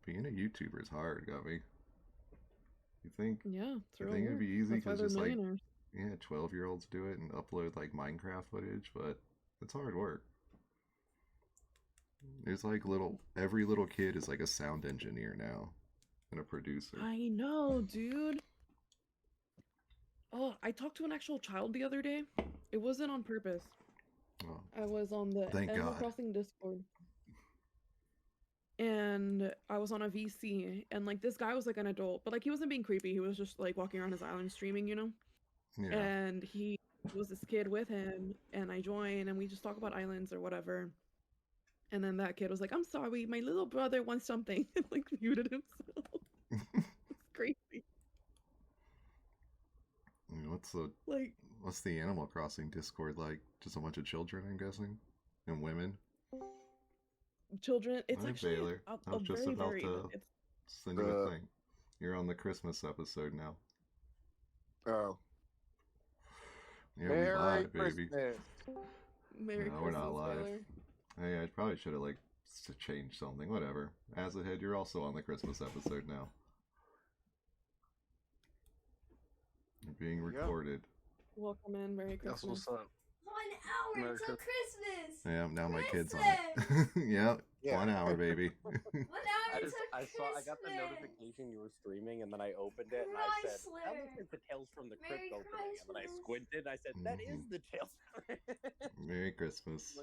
Being a YouTuber is hard, Gummy. You think? Yeah, it's You real think it'd work. be easy That's why because they're just like, millionaires. yeah, 12-year-olds do it and upload like Minecraft footage, but it's hard work. There's like every little kid is like a sound engineer now and a producer. I know, dude. Oh, I talked to an actual child the other day. It wasn't on purpose. Oh, I was on the thank Animal God. Crossing Discord, and I was on a VC, and like this guy was like an adult, but like he wasn't being creepy. He was just like walking around his island streaming, you know? Yeah. And he was this kid with him, and I joined, and we just talk about islands or whatever. And then that kid was like, "I'm sorry, my little brother wants something," and like muted himself. It's crazy. I mean, Like what's the Animal Crossing Discord like? Just a bunch of children, I'm guessing, and women. children, it's Hi, actually Baylor. I a was just very about varied. to It's send you a thing. You're on the Christmas episode now. Oh. Yeah, we Merry live, baby. Christmas. Merry No, we're not Christmas, live. Baylor. Hey, I probably should have like changed something. Whatever. As a head, you're also on the Christmas episode now. You're being recorded. Welcome in. Merry That's Christmas. what's up. 1 hour Merry until Christmas. Yeah, now my kid's on it. Yep, Yeah. 1 hour, baby. 1 hour until Christmas. I got the notification you were streaming, and then I opened it, and I said, "That looks like the Tales from the Crypt Merry opening." And then I Christmas. squinted, and I said, "That is the Tales." Merry Christmas.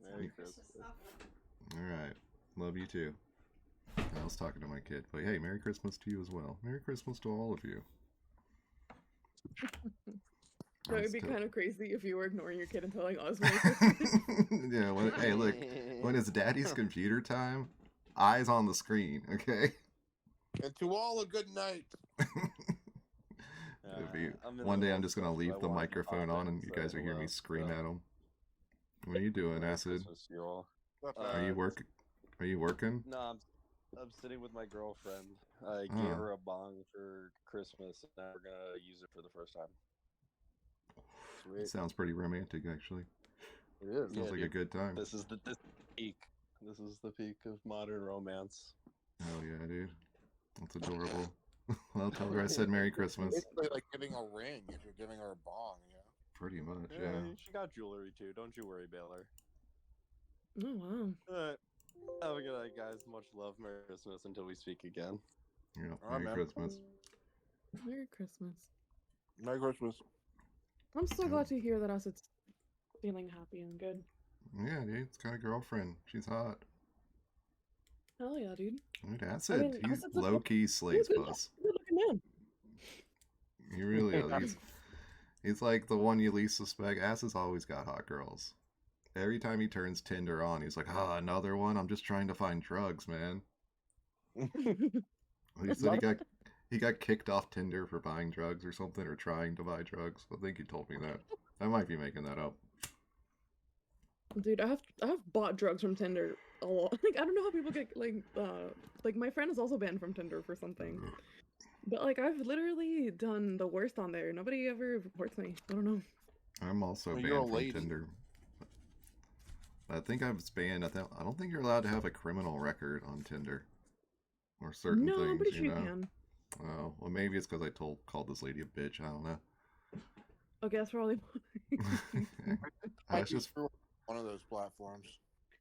Merry Christmas. Christmas. All right, love you too. I was talking to my kid, but hey, Merry Christmas to you as well. Merry Christmas to all of you. That would be kind of crazy if you were ignoring your kid and telling us Merry Christmas. Yeah, hey, look, when it's daddy's computer time, eyes on the screen, okay? And to all a good night. One day I'm just going to leave the microphone on and you guys will hear me scream at him. What are you doing, Acid? Are you working? No, I'm sitting with my girlfriend. I gave her a bong for Christmas, and now we're gonna use it for the first time. It sounds pretty romantic, actually. It is. Sounds like a good time. This is the peak. This is the peak of modern romance. Hell yeah, dude. That's adorable. Well, tell her I said Merry Christmas. It's basically like giving a ring if you're giving her a bong, yeah. Pretty much, yeah. She got jewelry too. Don't you worry, Baylor. Oh wow. Alright. Have a good night, guys. Much love. Merry Christmas until we speak again. Yeah, Merry Christmas. Merry Christmas. Merry Christmas. I'm so glad to hear that Acid's feeling happy and good. Yeah, dude. It's got a girlfriend. She's hot. Hell yeah, dude. Dude, Acid, he's Acid's low-key slays puss. Good looking man. He really is. He's like the one you least suspect. Acid's always got hot girls. Every time he turns Tinder on, he's like, another one? I'm just trying to find drugs, man. He said he got kicked off Tinder for buying drugs or something, or trying to buy drugs. I think he told me that. I might be making that up. Dude, I have bought drugs from Tinder a lot. Like I don't know how people get like my friend is also banned from Tinder for something. But like I've literally done the worst on there. Nobody ever reports me. I don't know. I'm also banned from Tinder. I think I was banned. I don't think you're allowed to have a criminal record on Tinder. Or certain things, I'm pretty sure you can. Oh, well, maybe it's because I called this lady a bitch. I don't know. Okay, that's probably I just one of those platforms.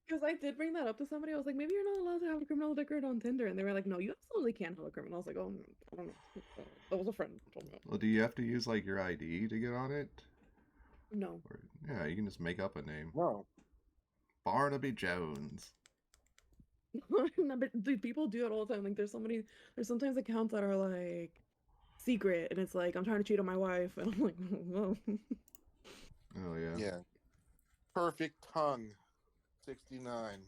Because I did bring that up to somebody. I was like, maybe you're not allowed to have a criminal record on Tinder. And they were like, no, you absolutely can't have a criminal. I was like, oh, I don't know. That was a friend who told me that. Well, do you have to use, like, your ID to get on it? No. Or, yeah, you can just make up a name. No. Barnaby Jones. But dude, people do it all the time. Like, there's sometimes accounts that are, like, secret. And it's like, I'm trying to cheat on my wife. And I'm like, whoa. Oh, yeah. Yeah. Perfect tongue. 69.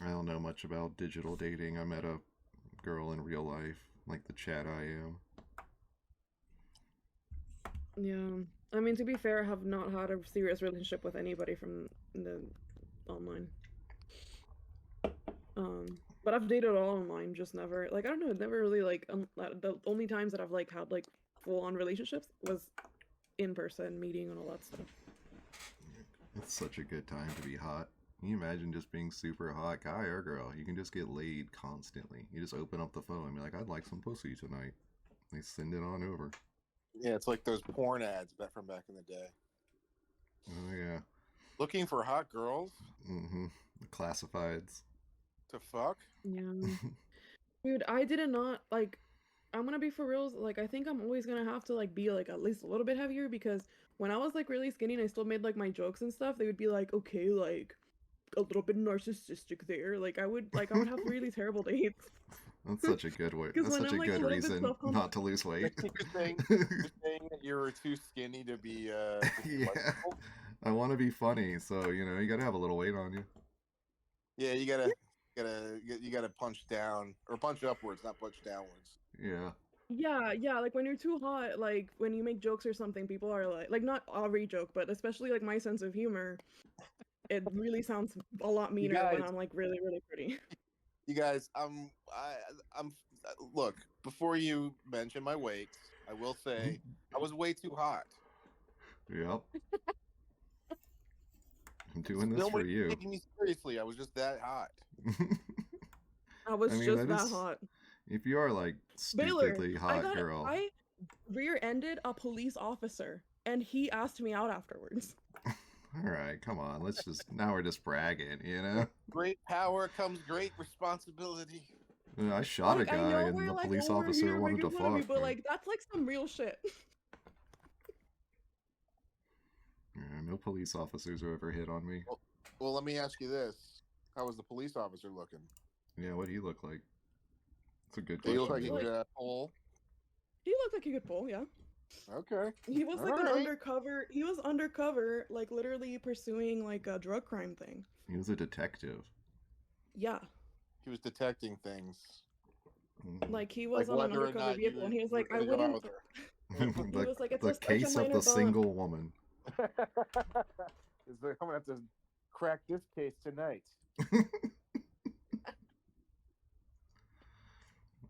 I don't know much about digital dating. I met a girl in real life, like the chat I am. Yeah. I mean, to be fair, I have not had a serious relationship with anybody from the online. But I've dated all online, just never, like, I don't know, never really, like, the only times that I've, like, had, like, full-on relationships was in person, meeting and all that stuff. It's such a good time to be hot. Can you imagine just being super hot, guy or girl? You can just get laid constantly. You just open up the phone and be like, I'd like some pussy tonight. They send it on over. Yeah, it's like those porn ads from back in the day. Oh, yeah. Looking for hot girls Mm-hmm. The classifieds. to fuck? Yeah. Dude, I did not like. I'm gonna be for real. Like, I think I'm always gonna have to like be like at least a little bit heavier because when I was like really skinny and I still made like my jokes and stuff, they would be like, okay, like a little bit narcissistic there. Like, I would have really terrible dates. That's such a good way. Because That's when such I'm a like a good little bit reason self-conscious, not to lose weight. You're saying that you were too skinny to be Yeah. likable? I want to be funny, so you gotta have a little weight on you. Yeah, you gotta punch down or punch upwards, not punch downwards. Yeah. yeah, like when you're too hot, like when you make jokes or something, people are like not every joke, but especially like my sense of humor, it really sounds a lot meaner when guys- I'm like really, really pretty. You guys, I'm look, before you mention my weight, I will say I was way too hot. Yep. I'm doing this No for one you. taking me seriously. I was just that hot. I was I mean, just that that is- hot. If you are like Baylor, stupidly hot girl, I rear-ended a police officer, and he asked me out afterwards. all right, come on. Now we're just bragging, Great power comes great responsibility. I shot Like, a I guy know and we're the like police over officer here wanted to making fun of me, fuck but me. like that's like some real shit. Yeah, no police officers have ever hit on me. Well, let me ask you this: how was the police officer looking? Yeah, what'd he look like? It's a good Did he look like question. he Like- could pull? He looked like he could pull, yeah. Okay. He was like an Alright. undercover. He was undercover, like literally pursuing like a drug crime thing. He was a detective. Yeah, He was detecting things. Mhm. like he was on an whether or undercover not vehicle, and he was you were like, I gonna go out wouldn't. with her. He was like, it's the just such a case of minor the bump. single woman. Is there, I'm gonna have to crack this case tonight.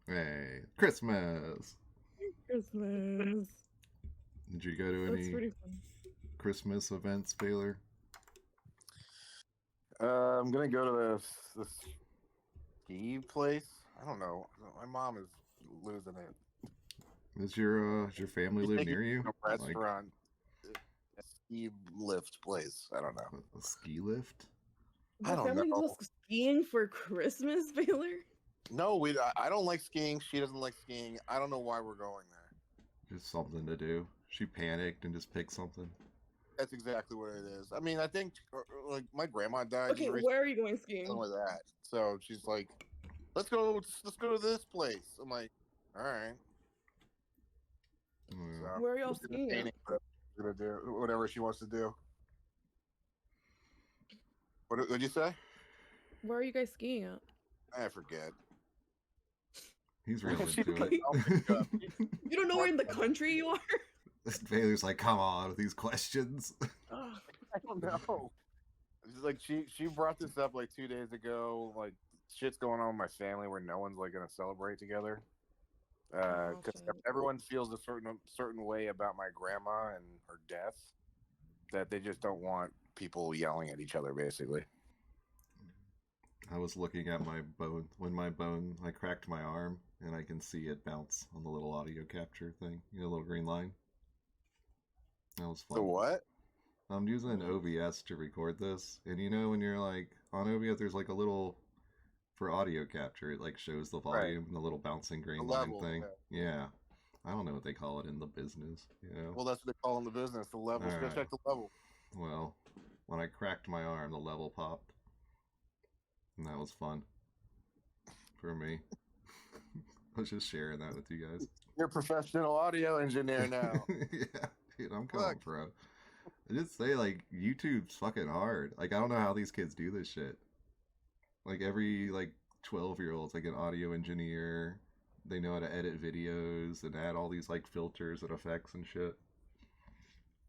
Hey, Christmas. Christmas. Did you go to That's any pretty fun. Christmas events, Baylor? I'm gonna go to the ski place. I don't know. My mom is losing it. Does your family She's live taking near you? me to a restaurant, a ski lift place. I don't know. Like a ski lift? I Your don't family know. goes skiing for Christmas, Baylor? No, I don't like skiing. She doesn't like skiing. I don't know why we're going there. Just something to do. She panicked and just picked something. That's exactly what it is. I mean, I think like my grandma died. Okay, just recently, where are you going skiing? something like that. So she's like, let's go to this place. I'm like, all right. Yeah. So, Where are y'all we're gonna skiing at? paint it, we're gonna do whatever she wants to do. What did you say? Where are you guys skiing at? I forget. He's real She into like, it. I'll pick up. You don't know where in the country you are? Baylor's like, come on with these questions. Ugh. I don't know. It's like she brought this up like 2 days ago. Like shit's going on with my family where no one's like gonna celebrate together. Because shit. everyone feels a certain way about my grandma and her death that they just don't want people yelling at each other. Basically, I was looking at my bone I cracked my arm and I can see it bounce on the little audio capture thing. You know, the little green line. That was fun. so what? I'm using OBS to record this, and when you're like on OBS, there's like a little for audio capture. It like shows the Right. volume and the little bouncing green The line level, thing. Yeah, I don't know what they call it in the business. Well, that's what they call in the business. The levels. Go Alright. check the level. Well, when I cracked my arm, the level popped, and that was fun for me. I was just sharing that with you guys. You're a professional audio engineer now. Yeah, dude, I'm going Look. pro. I just say like YouTube's fucking hard. Like I don't know how these kids do this shit. Like every 12-year-old's like an audio engineer. They know how to edit videos and add all these like filters and effects and shit.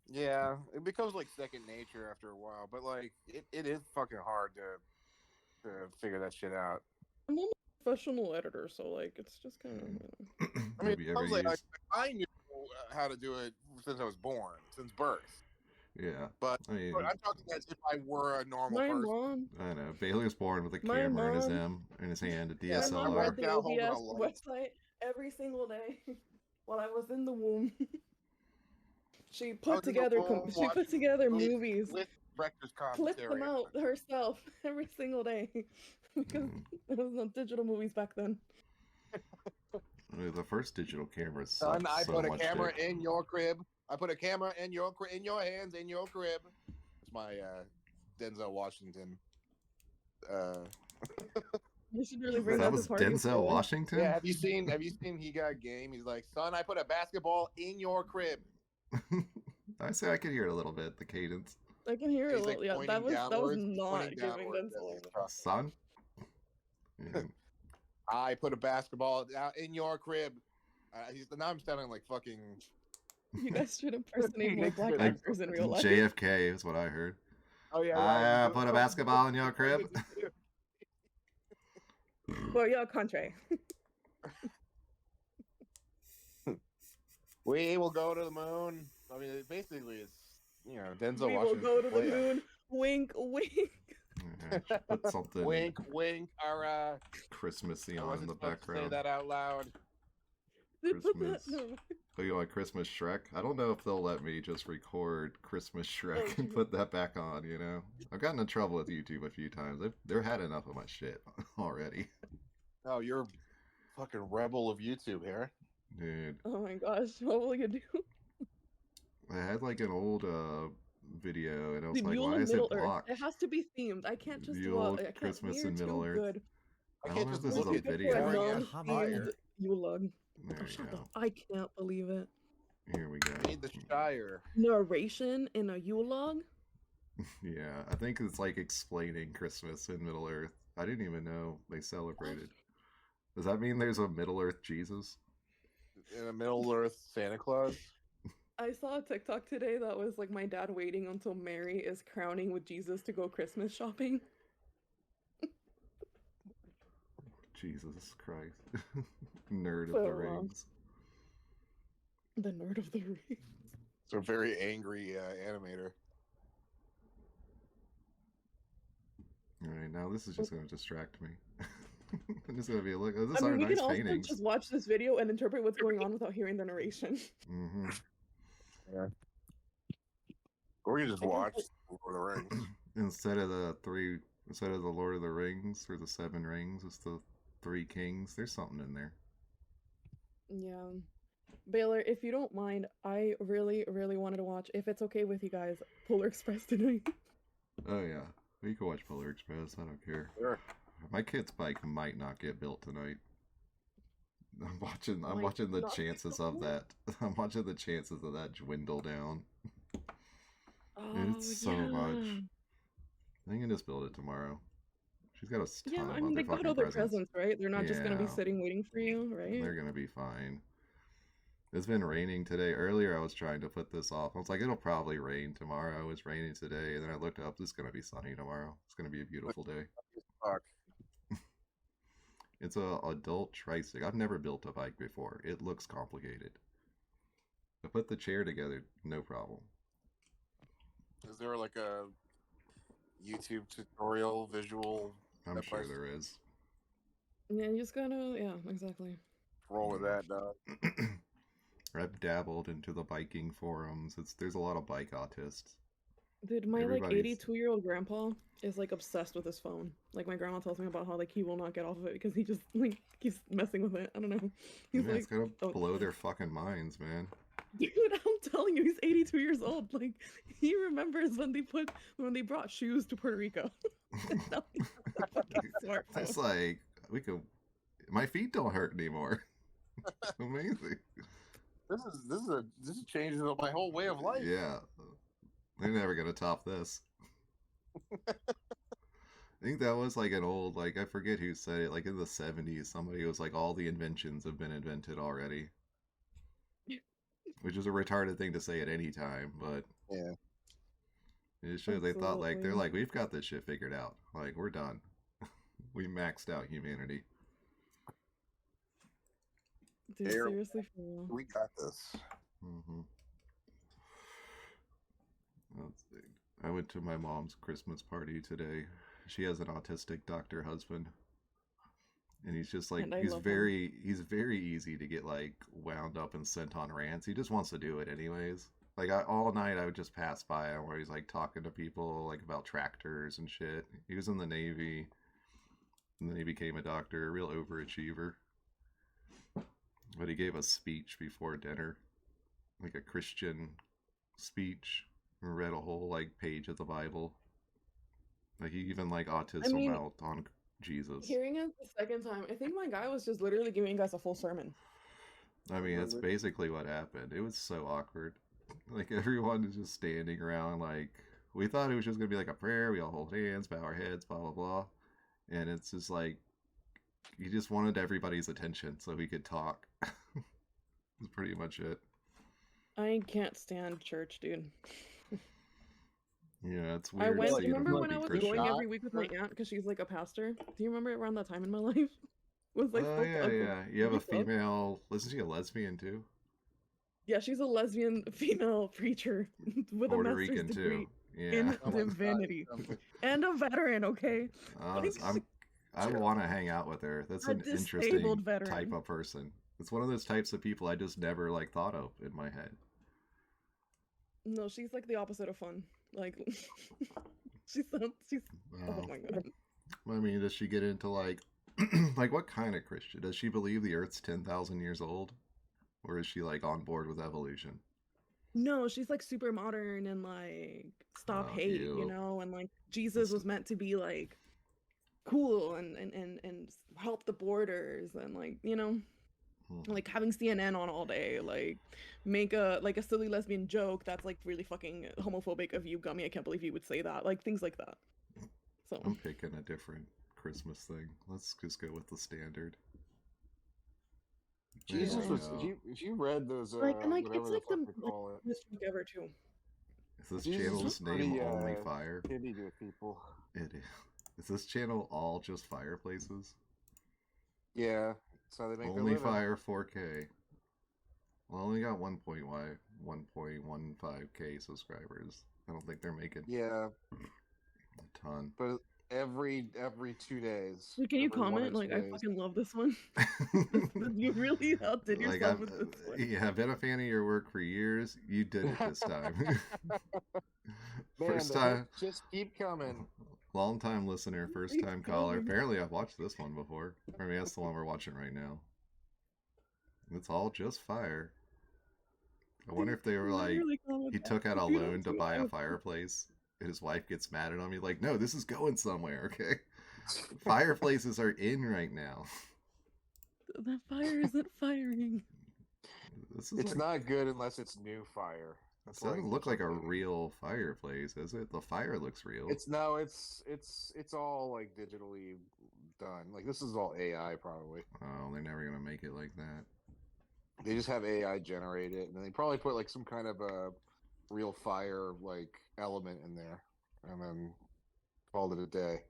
Yeah, it becomes like second nature after a while, but like it is fucking hard to figure that shit out. I'm almost a professional editor, so like it's just kind of. I mean, Have you ever I was like, used? I knew how to do it since I was born, since birth. Yeah. But I mean, I'm talking as if I were a normal My person. mom, I know. Baylor's born with a My camera mom- in his hand, a Yeah, my mom DSLR. read the out holding a OBS light. website every single day while I was in the womb. She put together movies, with Rector's clipped commentary. them out herself every single day because Mm. there was no digital movies back then. The first digital cameras Son, sucked I so put a much camera dick. in your crib. I put a camera in your hands, in your crib. It's my Denzel Washington. You should really bring That that was to parties. Denzel Washington? Yeah, have you seen He Got Game? He's like, son, I put a basketball in your crib. I say I could hear it a little bit, the cadence. I can hear it. He's like Yeah, that was pointing not giving downwards as Denzel. he's talking. Son? Yeah. I put a basketball out in your crib. Now I'm sounding like fucking. You guys should impersonate more Nick black Fury. actors in real life. JFK is what I heard. Oh yeah, I right. put a basketball in your crib. For your country. We will go to the moon. I mean, basically, it's Denzel We will Washington. go to the moon. Wink, wink. Yeah, put something Wink, wink. Our Christmassy I on in wasn't the supposed to say background. that out loud. They put that. Christmas. No. Oh, you want Christmas Shrek? I don't know if they'll let me just record Christmas Shrek Oh, and put that back on, you know? I've gotten in trouble with YouTube a few times. They've had enough of my shit already. Oh, you're a fucking rebel of YouTube here. Dude, Oh my gosh, what will you do? I had like an old video and I was Dude, like, Yule why in is Middle it Earth. blocked? It has to be themed. I can't just Yule, I can't Christmas in we're Middle too Earth. good. I I can't don't know just if this look is a at Looking for a video. non-themed Yule log. There Oh, you shut go. up. I can't believe it. Here we go. Need the Shire. Narration in a Yule log? Yeah, I think it's like explaining Christmas in Middle Earth. I didn't even know they celebrated. Does that mean there's a Middle Earth Jesus? In a Middle Earth Santa Claus. I saw a TikTok today that was like my dad waiting until Mary is crowning with Jesus to go Christmas shopping. Jesus Christ. Nerd So of the long. Rings. The nerd of the ring. It's a very angry animator. Alright, now this is just going to distract me. I'm just going to be like, oh, I these mean, are we nice can also paintings. just watch this video and interpret what's going on without hearing the narration. Mm-hmm. Yeah. Or you just I guess watch it- Lord of the Rings. Instead of the Lord of the Rings or the Seven Rings, it's the Three Kings. There's something in there. Yeah. Baylor, if you don't mind, I really, really wanted to watch, if it's okay with you guys, Polar Express tonight. Oh yeah, we can watch Polar Express. I don't care. Sure. My kid's bike might not get built tonight. I'm watching the not get chances of that. I'm watching the chances of that dwindle down. Oh, It's so much. I can just build it tomorrow. She's got a ton Yeah, of I mean, they got all motherfucking their presents. presents, right? They're not just gonna be Yeah. sitting waiting for you, right? They're gonna be fine. It's been raining today. Earlier, I was trying to put this off. I was like, it'll probably rain tomorrow. It's raining today, and then I looked up. It's gonna be sunny tomorrow. It's gonna be a beautiful day. Fuck. It's a adult tricycle. I've never built a bike before. It looks complicated. I put the chair together, no problem. Is there like a YouTube tutorial visual? I'm That sure place- there is. Yeah, you just gotta, yeah, exactly. Roll with that, dog. I've dabbled into the biking forums. There's a lot of bike autists. Dude, my like Everybody's- 82-year-old grandpa is like obsessed with his phone. Like my grandma tells me about how like he will not get off of it because he just like keeps messing with it. I don't know. He's Yeah, like, it's gonna oh. blow their fucking minds, man. Dude, I'm telling you, he's 82 years old. Like he remembers when they brought shoes to Puerto Rico. Now he has a fucking smartphone. It's like my feet don't hurt anymore. Amazing. This is changing my whole way of life. Yeah. They're never gonna top this. I think that was like an old, like, I forget who said it, like in the 70s, somebody was like, all the inventions have been invented already. Which is a retarded thing to say at any time, but Yeah. it shows they thought, like, they're Absolutely. like, we've got this shit figured out. Like, we're done. We maxed out humanity. Dude, Air- seriously, for real. We got this. Mm-hmm. Let's I went to my mom's Christmas party today. She has an autistic doctor husband, and he's just like And I love him. he's very easy to get like wound up and sent on rants. He just wants to do it anyways. Like all night I would just pass by him where he's like talking to people like about tractors and shit. He was in the Navy, and then he became a doctor, a real overachiever. But he gave a speech before dinner, like a Christian speech. Read a whole like page of the Bible. Like he even like autism out on Jesus. Hearing it the second time, I think my guy was just literally giving us a full sermon. I mean, that's basically what happened. It was so awkward. Like everyone is just standing around. Like we thought it was just gonna be like a prayer. We all hold hands, bow our heads, blah blah blah. And it's just like he just wanted everybody's attention so he could talk. That's pretty much it. I can't stand church, dude. Yeah, it's weird. I remember when I was going every week with my aunt because she's like a pastor. Do you remember around that time in my life? It was like yeah. You have a female. Isn't she a lesbian too? Yeah, she's a lesbian female preacher with Puerto a master's Rican degree too. Yeah. in divinity and a veteran. Okay. I want to hang out with her. That's an interesting type of person. It's one of those types of people I just never like thought of in my head. No, she's like the opposite of fun. Like she's oh my god. I mean, does she get into like like what kind of Christian? Does she believe the Earth's 10,000 years old, or is she like on board with evolution? No, she's like super modern and like stop hate, you know, and like Jesus was meant to be like cool and help the borders and like, you know, like having CNN on all day, like make a silly lesbian joke that's like really fucking homophobic of you, Gummy. I can't believe you would say that. Like things like that. So I'm picking a different Christmas thing. Let's just go with the standard. Jesus was. If you read those, like it's like the best week ever too. Is this channel's name only fire? Kitty to people. It is. Is this channel all just fireplaces? Yeah. So they make only fire 4K. Well, I only got 1.15K subscribers. I don't think they're making a ton. But every 2 days. Wait, can you comment? Like, I fucking love this one. You really outdid yourself with this one. Yeah, I've been a fan of your work for years. You did it this time. First time. Just keep coming. Long time listener, first time caller. Apparently I've watched this one before. I mean, that's the one we're watching right now. It's all just fire. I wonder if they were like, he took out a loan to buy a fireplace, and his wife gets mad at him. He's like, no, this is going somewhere, okay? Fireplaces are in right now. That fire isn't firing. It's not good unless it's new fire. It doesn't look like a real fireplace, is it? The fire looks real. It's all like digitally done. Like this is all AI probably. Oh, they're never gonna make it like that. They just have AI generate it, and then they probably put like some kind of a real fire like element in there, and then called it a day.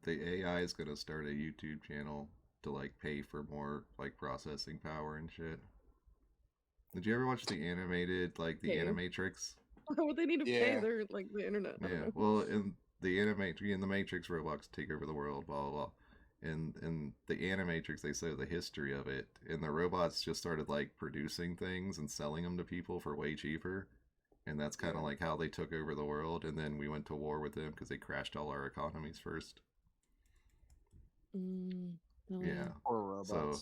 The AI is gonna start a YouTube channel to like pay for more like processing power and shit. Did you ever watch the animated, like the Animatrix? Why would they need to pay? They're like the internet. Yeah, well, in the Matrix, robots take over the world, blah blah blah. In the Animatrix, they show the history of it, and the robots just started like producing things and selling them to people for way cheaper, and that's kind of like how they took over the world. And then we went to war with them because they crashed all our economies first. Yeah, poor robots. So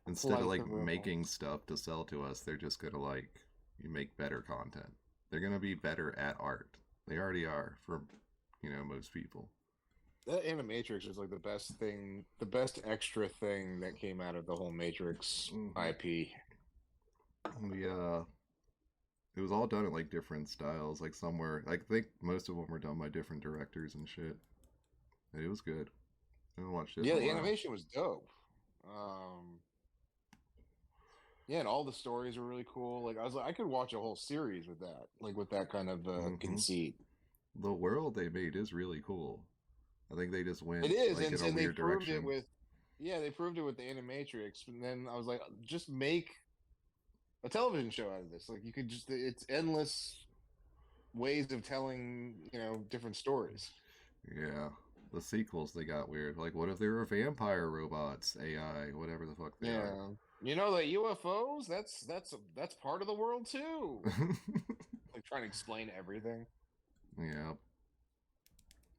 instead of like making stuff to sell to us, they're just gonna like make better content. They're gonna be better at art. They already are for most people. That Animatrix is like the best extra thing that came out of the whole Matrix IP. Yeah, it was all done in like different styles. Like somewhere, I think most of them were done by different directors and shit. It was good. I watched it. Yeah, the animation was dope. Yeah, and all the stories were really cool. Like I could watch a whole series with that, like with that kind of conceit. The world they made is really cool. I think they just went. It is, like, and they proved direction. it with. Yeah, they proved it with the Animatrix, and then I was like, just make a television show out of this. Like you could just, it's endless ways of telling, different stories. Yeah. The sequels, they got weird. Like, what if they were vampire robots, AI, whatever the fuck they Yeah. are? The UFOs, that's part of the world too. Like trying to explain everything. Yeah.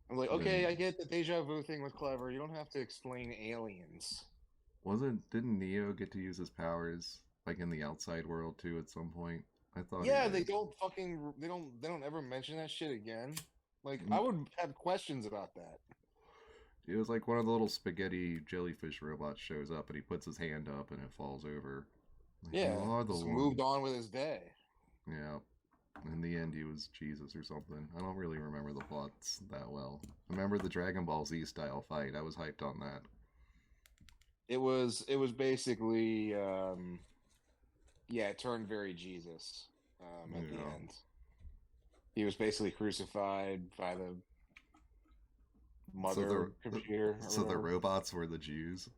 I'm like, okay, I get the deja vu thing was clever. You don't have to explain aliens. Didn't Neo get to use his powers like in the outside world too at some point? I thought Yeah, he they did. don't ever mention that shit again. Like, I would have questions about that. It was like one of the little spaghetti jellyfish robots shows up and he puts his hand up and it falls over. Like, Yeah, you are the just one. moved on with his day. Yeah. In the end, he was Jesus or something. I don't really remember the plots that well. I remember the Dragon Ball Z style fight. I was hyped on that. It was basically, it turned very Jesus at the end. He was basically crucified by the mother computer. So the robots were the Jews.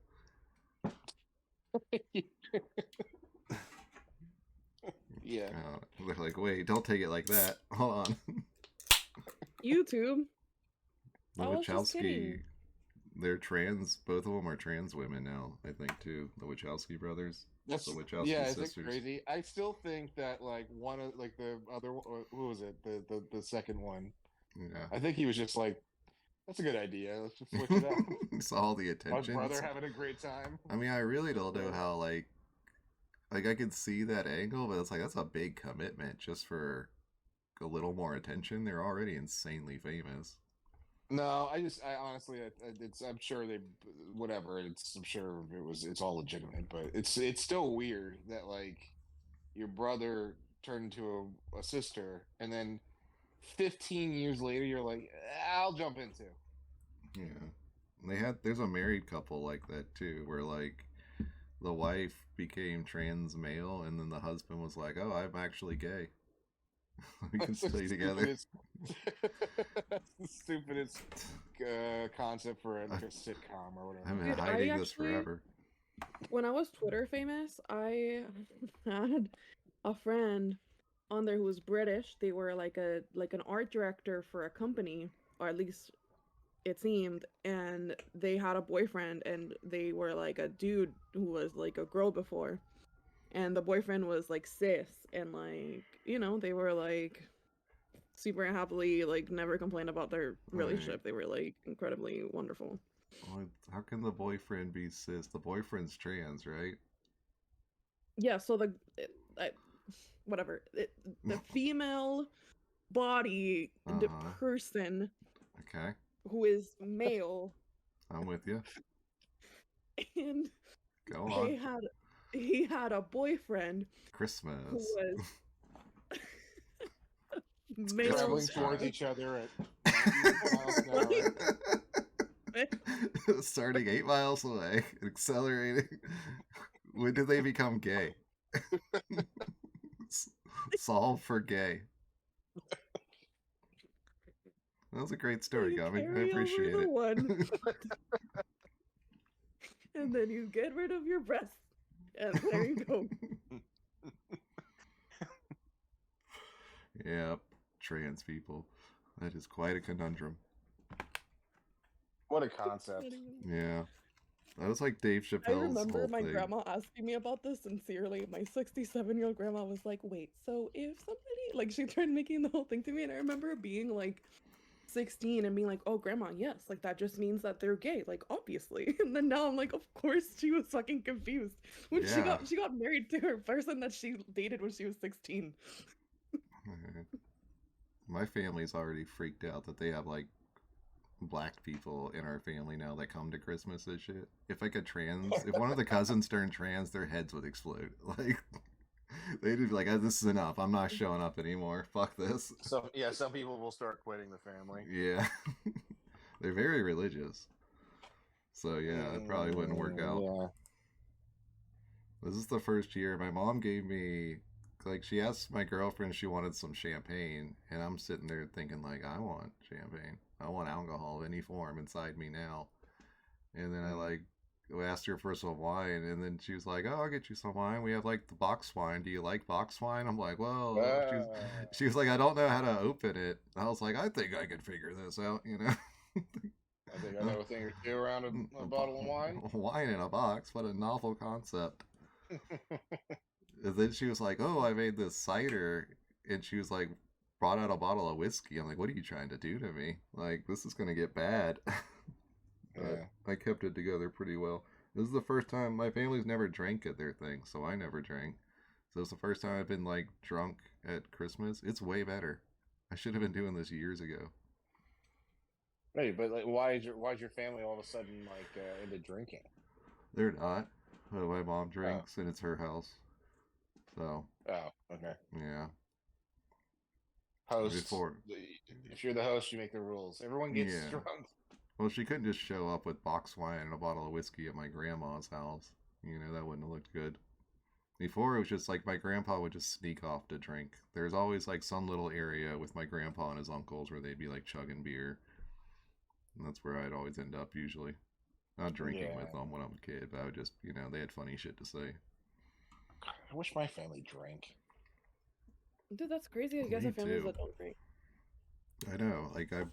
Yeah. They're like, wait, don't take it like that. Hold on. YouTube. The I was just Wachowski, kidding. they're trans. Both of them are trans women now, I think, too. The Wachowski brothers. The Wachowski Isn't sisters. it crazy? I still think that like one of like the other, who was it? The second one. Yeah. I think he was just like, that's a good idea. Let's just switch it up. It's all the attention. My brother having a great time. I mean, I really don't know how like I could see that angle, but it's like that's a big commitment just for a little more attention. They're already insanely famous. No, I honestly, I'm sure whatever. I'm sure it's all legitimate, but it's still weird that like your brother turned into a sister, and then 15 years later, you're like, I'll jump into. Yeah, there's a married couple like that too, where like the wife became trans male, and then the husband was like, "Oh, I'm actually gay. We can stay together." That's the stupidest concept for a sitcom or whatever. I've been hiding this forever. When I was Twitter famous, I had a friend on there who was British. They were like an art director for a company, or at least it seemed, and they had a boyfriend, and they were like a dude who was like a girl before, and the boyfriend was like cis, and like, they were like super happily, like never complained about their relationship. They were like incredibly wonderful. How can the boyfriend be cis? The boyfriend's trans, right? Yeah, so the female body, the person, okay, who is male. I'm with you. And go on. He had a boyfriend. Christmas. Who was traveling towards each other at 90 miles an hour. Starting 8 miles away, accelerating. When did they become gay? Solve for gay. That was a great story, Gummy. I appreciate it. One. And then you get rid of your breasts. And there you go. Yep. Trans people. That is quite a conundrum. What a concept. Yeah. That was like Dave Chappelle's I remember whole my thing. grandma asking me about this sincerely. My 67-year-old grandma was like, wait, so if somebody, like, she tried making the whole thing to me, and I remember being like 16 and being like, oh, grandma, yes, like that just means that they're gay, like obviously. And then now I'm like, of course she was fucking confused when she got married to her person that she dated when she was 16. My family's already freaked out that they have like black people in our family now that come to Christmas and shit. If if one of the cousins turned trans, their heads would explode. Like they'd be like, "This is enough. I'm not showing up anymore. Fuck this." So some people will start quitting the family. Yeah, they're very religious. So yeah, it probably wouldn't work out. Yeah. This is the first year my mom gave me. Like, she asked my girlfriend if she wanted some champagne, and I'm sitting there thinking, like, I want champagne. I want alcohol of any form inside me now. And then I, like, we asked her for some wine, and then she was like, "Oh, I'll get you some wine. We have like the box wine. Do you like box wine?" I'm like, "Well," she was like, "I don't know how to open it." I was like, "I think I can figure this out," you know. I think I know a thing or two around a bottle of wine. Wine in a box. What a novel concept. And then she was like, "Oh, I made this cider," and she was like, brought out a bottle of whiskey. I'm like, "What are you trying to do to me? Like, this is gonna get bad." But I kept it together pretty well. This is the first time my family's never drank at their thing, so I never drank. So it's the first time I've been like drunk at Christmas. It's way better. I should have been doing this years ago. Wait, but like, why is your family all of a sudden like into drinking? They're not. But my mom drinks, and it's her house. So. Oh, okay. Yeah. Host. If you're the host, you make the rules. Everyone gets drunk. Well, she couldn't just show up with box wine and a bottle of whiskey at my grandma's house. You know, that wouldn't have looked good. Before, it was just like my grandpa would just sneak off to drink. There's always like some little area with my grandpa and his uncles where they'd be like chugging beer. And that's where I'd always end up usually. Not drinking with them when I'm a kid, but I would just, you know, they had funny shit to say. I wish my family drank. Dude, that's crazy. I guess I have families that don't drink. I know. Like, I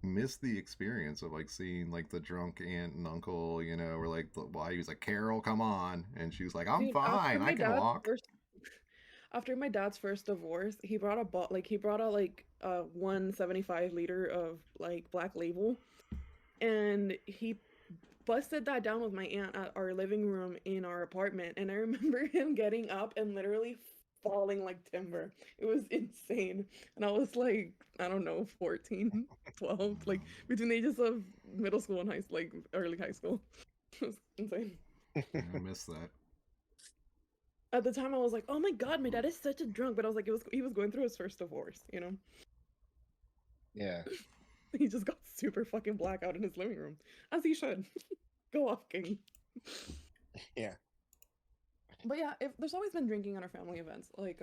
miss the experience of like seeing like the drunk aunt and uncle, you know, or like why he was like, "Carol, come on," and she was like, "I'm fine, I can walk." After my dad's first divorce, he brought a 175 liter of like Black Label, and he busted that down with my aunt at our living room in our apartment. And I remember him getting up and literally falling like timber. It was insane. And I was like, I don't know, 14, 12, like between the ages of middle school and like early high school. It was insane. I miss that. At the time I was like, oh my god, my dad is such a drunk, but I was like, he was going through his first divorce, you know? Yeah. He just got super fucking blackout in his living room. As he should. Go off, King. Yeah. But yeah, there's always been drinking at our family events. Like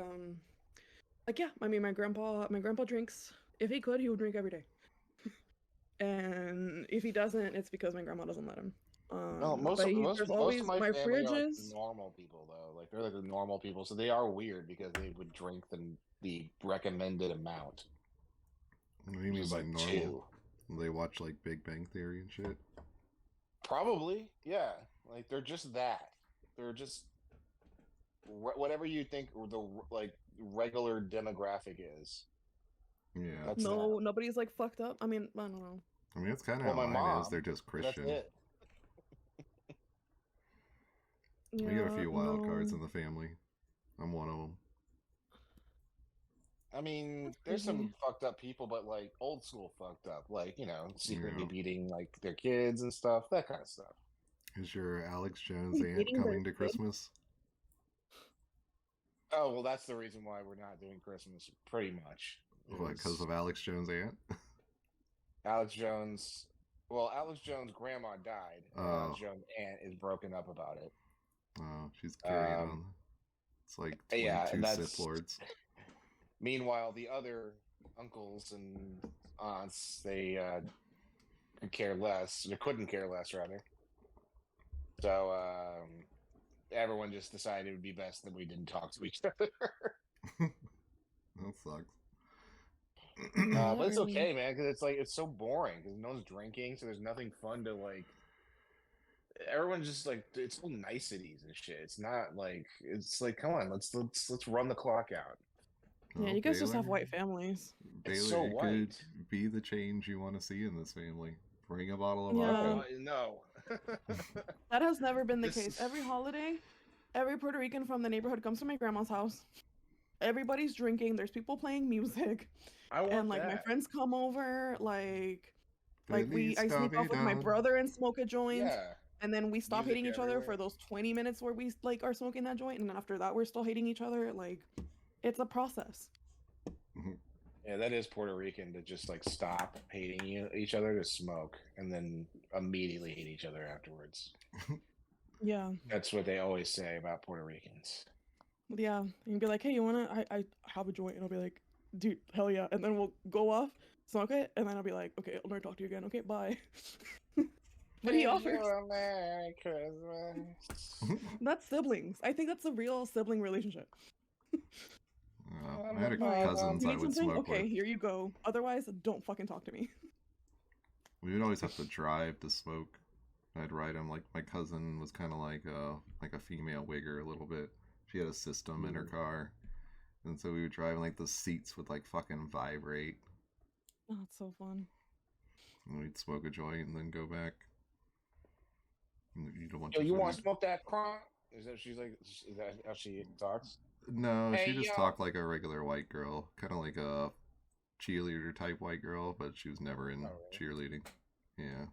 yeah, I mean my grandpa drinks. If he could, he would drink every day. And if he doesn't, it's because my grandma doesn't let him. No, most of my family are like normal people though. Like they're like the normal people, so they are weird because they would drink the recommended amount. What do you mean by normal? They watch like Big Bang Theory and shit? Probably, yeah. Like they're just that. They're just whatever you think the like regular demographic is. Yeah. That's nobody's like fucked up. I mean, I don't know. I mean, it's kind of how mine is. They're just Christian. That's it. We got a few wild cards in the family. I'm one of them. I mean, there's some fucked up people, but like old school fucked up, like, you know, secretly beating like their kids and stuff, that kind of stuff. Is your Alex Jones aunt coming to Christmas? Oh, well, that's the reason why we're not doing Christmas, pretty much. What, because of Alex Jones' aunt? Alex Jones' grandma died. Alex Jones' aunt is broken up about it. Oh, she's carrying on. It's like 22 Sith Lords. Meanwhile, the other uncles and aunts, they could care less. They couldn't care less, rather. So everyone just decided it would be best that we didn't talk to each other. That sucks. But it's okay, man, because it's like it's so boring because no one's drinking, so there's nothing fun to like. Everyone's just like it's all niceties and shit. It's not like it's like come on, let's run the clock out. Yeah, you guys just have white families. Baylor, it's so white. Could be the change you want to see in this family. Bring a bottle of vodka. No. That has never been the case. Every holiday, every Puerto Rican from the neighborhood comes to my grandma's house. Everybody's drinking. There's people playing music. And like my friends come over, I sneak off with my brother and smoke a joint. Yeah. And then we stop hating each other for those 20 minutes where we like are smoking that joint, and then after that we're still hating each other. Like, it's a process. Yeah, that is Puerto Rican to just like stop hating each other to smoke, and then immediately hate each other afterwards. Yeah, that's what they always say about Puerto Ricans. Yeah, and be like, hey, you wanna? I have a joint, and I'll be like, dude, hell yeah, and then we'll go off, smoke it, and then I'll be like, okay, I'll never talk to you again. Okay, bye. But he offers. You a Merry Christmas. That's siblings. I think that's a real sibling relationship. I had Like, cousins you I need would something? smoke Okay, with. here you go. Otherwise, don't fucking talk to me. We would always have to drive to smoke. I'd ride him. Like my cousin was kind of like a female wigger a little bit. She had a system in her car, and so we would drive, and like the seats would like fucking vibrate. Oh, it's so fun. And we'd smoke a joint and then go back. And eat a bunch Yo, of you food. want to smoke that crunk? Is that how she talks? No, Hey, she just yo. talked like a regular white girl, kind of like a cheerleader type white girl, but she was never in cheerleading. Yeah,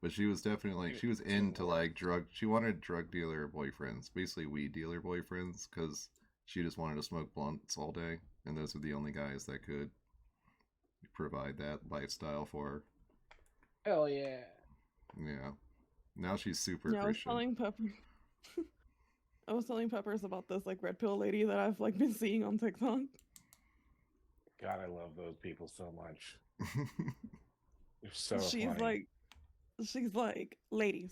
but she was definitely she was into like she wanted drug dealer boyfriends, basically weed dealer boyfriends, because she just wanted to smoke blunts all day, and those were the only guys that could provide that lifestyle for her. Hell yeah. Yeah. Now she's super Yeah, Christian. I was telling Peppers about this like red pill lady that I've like been seeing on TikTok. God, I love those people so much. They're so She's funny. like, ladies,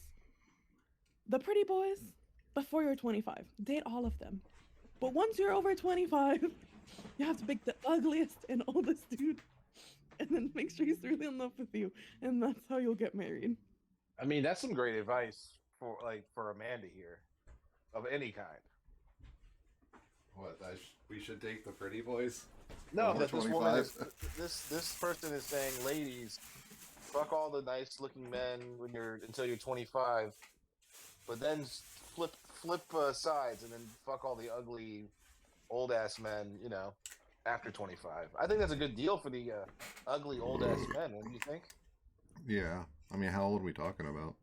the pretty boys before you're 25, date all of them. But once you're over 25, you have to pick the ugliest and oldest dude, and then make sure he's really in love with you, and that's how you'll get married. I mean, that's some great advice for a man to hear, of any kind. What? We should date the pretty boys? No, Over that this woman 25? is this person is saying, ladies, fuck all the nice looking men until you're 25, but then flip sides and then fuck all the ugly old ass men, after 25. I think that's a good deal for the ugly old ass men. What do you think? Yeah. I mean, how old are we talking about?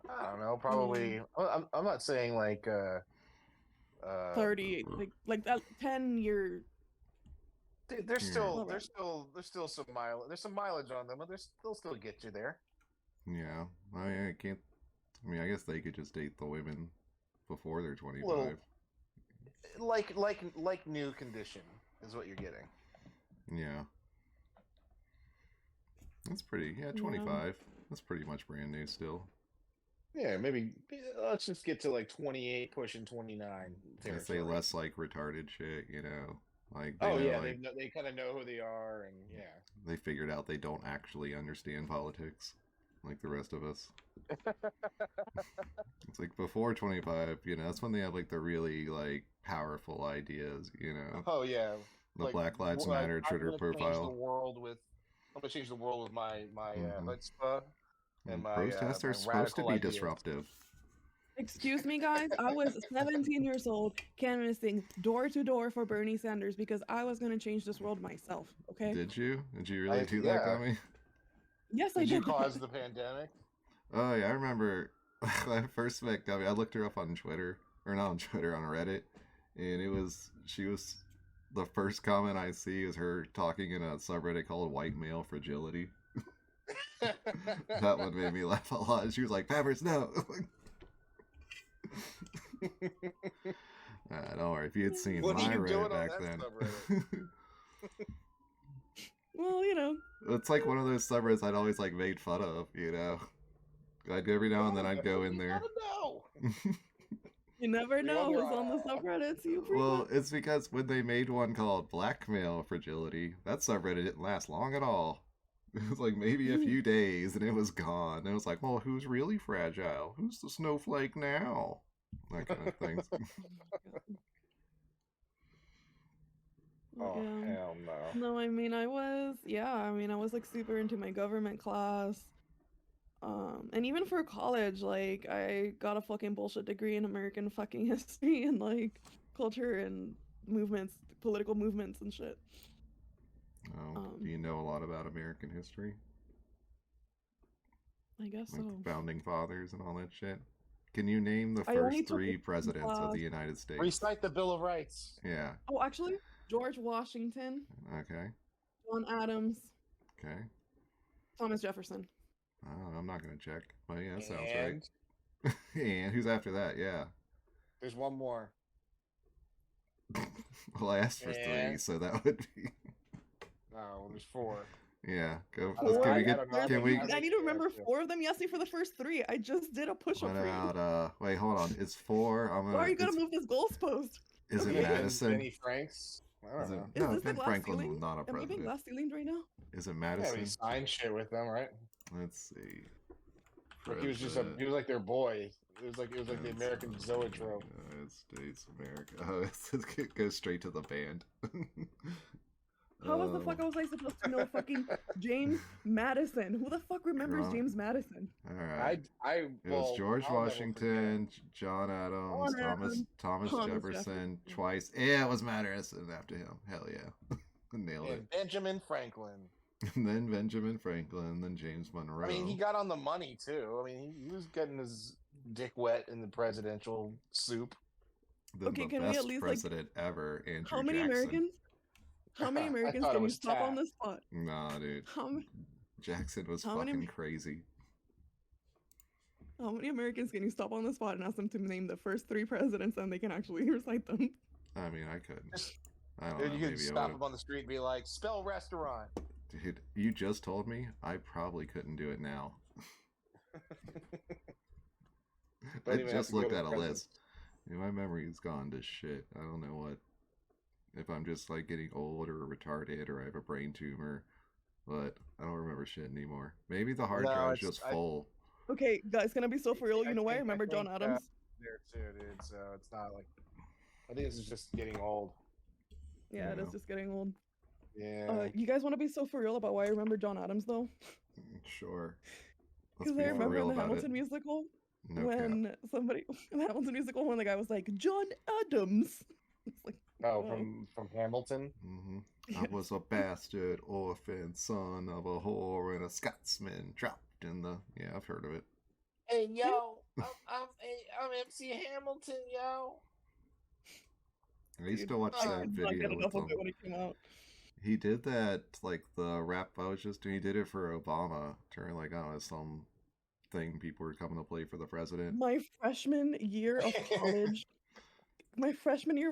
I don't know. Probably. I'm not saying like 30, like that 10-year. There's still some mileage. There's some mileage on them, but they'll still get you there. Yeah. I can't. I mean, I guess they could just date the women before they're 25. Little, like new condition is what you're getting. Yeah. That's pretty. Yeah, 25. Yeah. That's pretty much brand new still. Yeah, maybe let's just get to like 28, pushing 29. I say less like retarded shit, Like they kind of know who they are, and yeah, they figured out they don't actually understand politics like the rest of us. It's like before 25, that's when they have like the really like powerful ideas, Oh yeah, the Black Lives Matter Twitter profile. I'm gonna change the world with my chutzpah and my protesters are supposed to be disruptive. Excuse me, guys. I was 17 years old, canvassing door to door for Bernie Sanders because I was going to change this world myself. Okay? Did you? Did you really do that, Gummy? Yes, I did. Did you cause the pandemic? Oh yeah, I remember when I first met Gummy. I looked her up on Twitter, or not on Twitter, on Reddit, and she was the first comment I see is her talking in a subreddit called "White Male Fragility." That one made me laugh a lot. She was like, "Peppers, no." Don't worry. If you had seen my Reddit back then. Well, It's like one of those subreddits I'd always like made fun of, Like every now and then I'd go in there. You never know who's on the subreddits. Well, it's because when they made one called Blackmail Fragility, that subreddit didn't last long at all. It was like maybe a few days and it was gone. And it was like, well, who's really fragile? Who's the snowflake now? That kind of thing. Oh, hell no. No, I mean, I was like super into my government class. And even for college, like, I got a fucking bullshit degree in American fucking history and, like, culture and movements, political movements and shit. Oh, do you know a lot about American history? I guess like so. The founding fathers and all that shit? Can you name the first 3 presidents of the United States? Recite the Bill of Rights. Yeah. Oh, actually, George Washington. Okay. John Adams. Okay. Thomas Jefferson. Oh, I'm not going to check. But yeah, that sounds right. And who's after that? Yeah. There's one more. Well, I asked for 3, so that would be... Oh, there's 4. Yeah, go. I don't know, Can we I get? don't know. Can we? I need to remember 4 of them. You asked me for the first 3. I just did a push-up What for you. about? Wait, hold on. It's 4. I'm Why gonna. are you gonna move this goalpost? Is it Okay. Madison? Benny Franks. I Is don't it, know. Is no, this the Ben glass Franklin ceiling? was not a Am I being president. glass ceilinged right now? Is it Yeah, Madison? he signed shit with them, right? Let's see. Like he was just he was like their boy. It was like the American Zoetrope. United States, America. Oh, it goes straight to the band. How was the fuck was I supposed to know fucking James Madison? Who the fuck remembers Wrong. James Madison? All right. It was George Washington, John Adams, Thomas Jefferson, twice. Yeah, it was Madison after him. Hell yeah. Nailed it. And Benjamin Franklin. And then Benjamin Franklin, then James Monroe. I mean, he got on the money too. I mean, he was getting his dick wet in the presidential soup. Then Okay, the can we best at least president ever, Andrew how many Jackson. Americans? How many Americans thought it can you was stop on Taft. the spot? Nah, dude. Jackson was how many- fucking crazy. How many Americans can you stop on the spot and ask them to name the first 3 presidents and they can actually recite them? I mean, I couldn't. I don't Dude, know. you could Maybe I stop would've. him on the street and be like, "Spell restaurant." Dude, you just told me I probably couldn't do it now. I Don't even have just to go looked to at a the list. Dude, my memory's gone to shit. I don't know what. If I'm just like getting old or retarded or I have a brain tumor, but I don't remember shit anymore. Maybe the hard No, drive's it's- just full. Okay, guys, can I be so for real? You know why I think- remember John think, Adams? there too, dude. So it's not like I think this is just getting old. Yeah, it Yeah. is just getting old. Yeah. You guys want to be so for real about why I remember John Adams though? Sure. Let's Because be I for remember real in the about Hamilton it. musical No cap. when somebody in the Hamilton musical when the guy was like John Adams. It's like Oh, wow. from Hamilton. Hmm I Yes. was a bastard orphan son of a whore and a Scotsman trapped in the. Yeah, I've heard of it. Hey yo, I'm MC Hamilton, yo. I used Dude, to watch I that could not get video enough with of it him. when it came out. He did that, like the rap I was just doing. He did it for Obama during, like, I don't know, some thing people were coming to play for the president. My freshman year of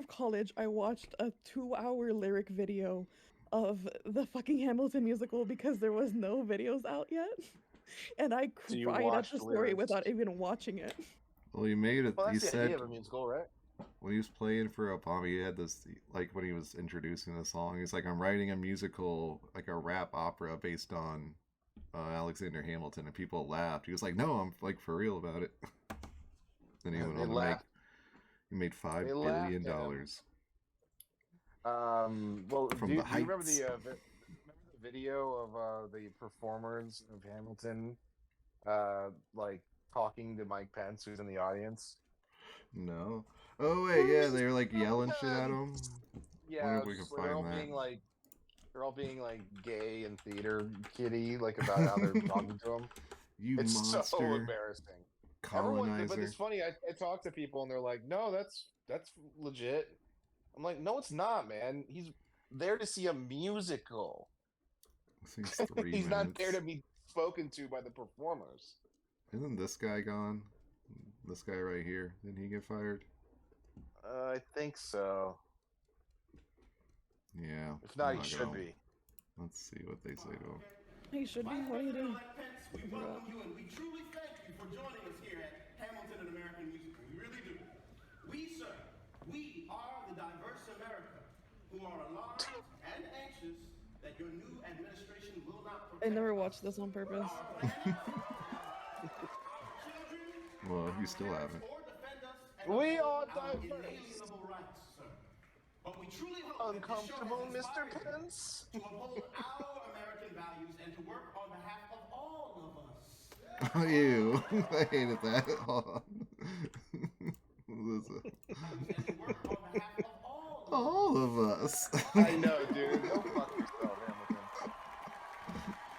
college, I watched a 2-hour lyric video of the fucking Hamilton musical because there was no videos out yet. And I So you cried at watched the story lyrics. without even watching it. Well, he made it. Well, He that's the said idea of a musical, right? when he was playing for Obama, he had this, like, when he was introducing the song, he's like, I'm writing a musical, like a rap opera based on Alexander Hamilton, and people laughed. He was like, no, I'm like for real about it. Then he And went they on to laughed. he made $5 They laughed billion. at him. Well, From do the you remember heights. remember the video of the performers of Hamilton, like talking to Mike Pence, who's in the audience? No. Oh wait, yeah, they were like yelling shit at him. Yeah, if we can it's like they're all find that. being like they're all being like gay and theater kitty, like about how they're talking to him. You It's so monster embarrassing. Everyone, but colonizer. it's funny. I talk to people and they're like, "No, that's legit." I'm like, "No, it's not, man. He's there to see a musical. This thing's 3 He's not there minutes. to be spoken to by the performers." Isn't this guy gone? This guy right here. Didn't he get fired? I think so. Yeah. If not, I'm he should gonna- be. Let's see what they say to him. He should be. What are you doing? We welcome you and we truly thank you for joining us here at Hamilton, an American Musical. We really do. We, sir, we are the diverse America who are alarmed and anxious that your new administration will not I protect never watched this on purpose. Well, you still haven't. or defend us and We uphold are our diverse. inalienable rights, sir. But we truly hope that this show Uncomfortable, has Mr. inspired you Pence. to uphold our American values and to work on behalf of all of us. Oh, ew. I hated that. Hold on. Listen. And to work on behalf of all of us. All of us. I know, dude. Go fuck yourself, Hamilton.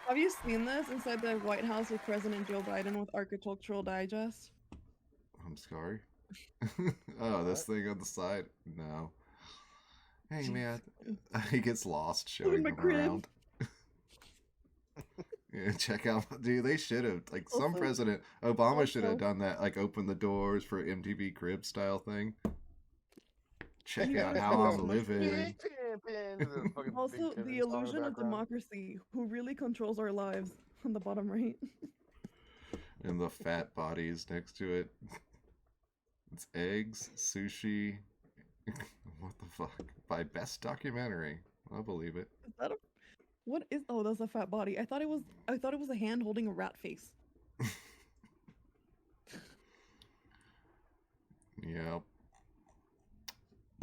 Have you seen this inside the White House with President Joe Biden with Architectural Digest? I'm sorry. Oh, this thing on the side? No. Hey, man. He gets lost showing my them crib. around. Yeah, check out. Dude, they should have. Like, some Also- president. Obama should have also- done that. Like, open the doors for MTV Crib style thing. Check Yeah, out that's how so I'm much living. Big pin. And then fucking Also, big the Pippin song in illusion of background. democracy, who really controls our lives, on the bottom right. And the fat bodies next to it. It's eggs, sushi. What the fuck? By best documentary. I'll believe it. Is that a what is? Oh, that's a fat body. I thought it was. I thought it was a hand holding a rat face. Yep.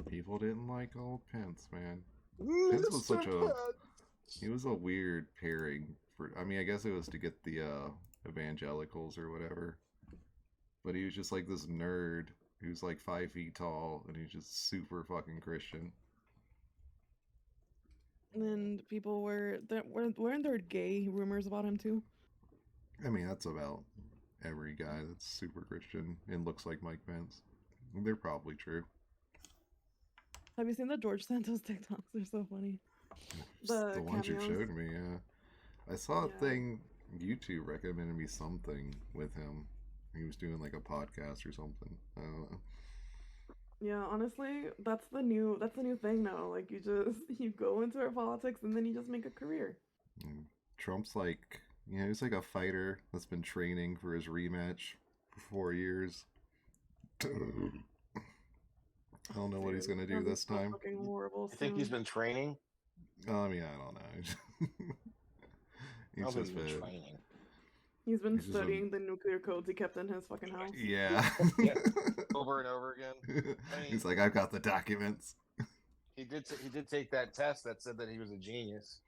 People didn't like old Pence, man. Pence was such a. He was a weird pairing for. I mean, I guess it was to get the evangelicals or whatever. But he was just like this nerd who's like 5 feet tall and he's just super fucking Christian. And people weren't there gay rumors about him too? I mean, that's about every guy that's super Christian and looks like Mike Pence. They're probably true. Have you seen the George Santos TikToks? They're so funny. The ones you cameos. showed me, yeah. I saw a thing, YouTube recommended me something with him. He was doing like a podcast or something. I don't know. Yeah, honestly, that's the new thing now. Like you go into our politics and then you just make a career. Trump's like, he's like a fighter that's been training for his rematch for 4 years. I don't know what he's gonna do this time. Fucking horrible. You think he's been training? I mean, I don't know. He's just been training. He's been He's just studying the nuclear codes he kept in his fucking house. Yeah. Yeah. Over and over again. He's like, I've got the documents. He did take that test that said that he was a genius.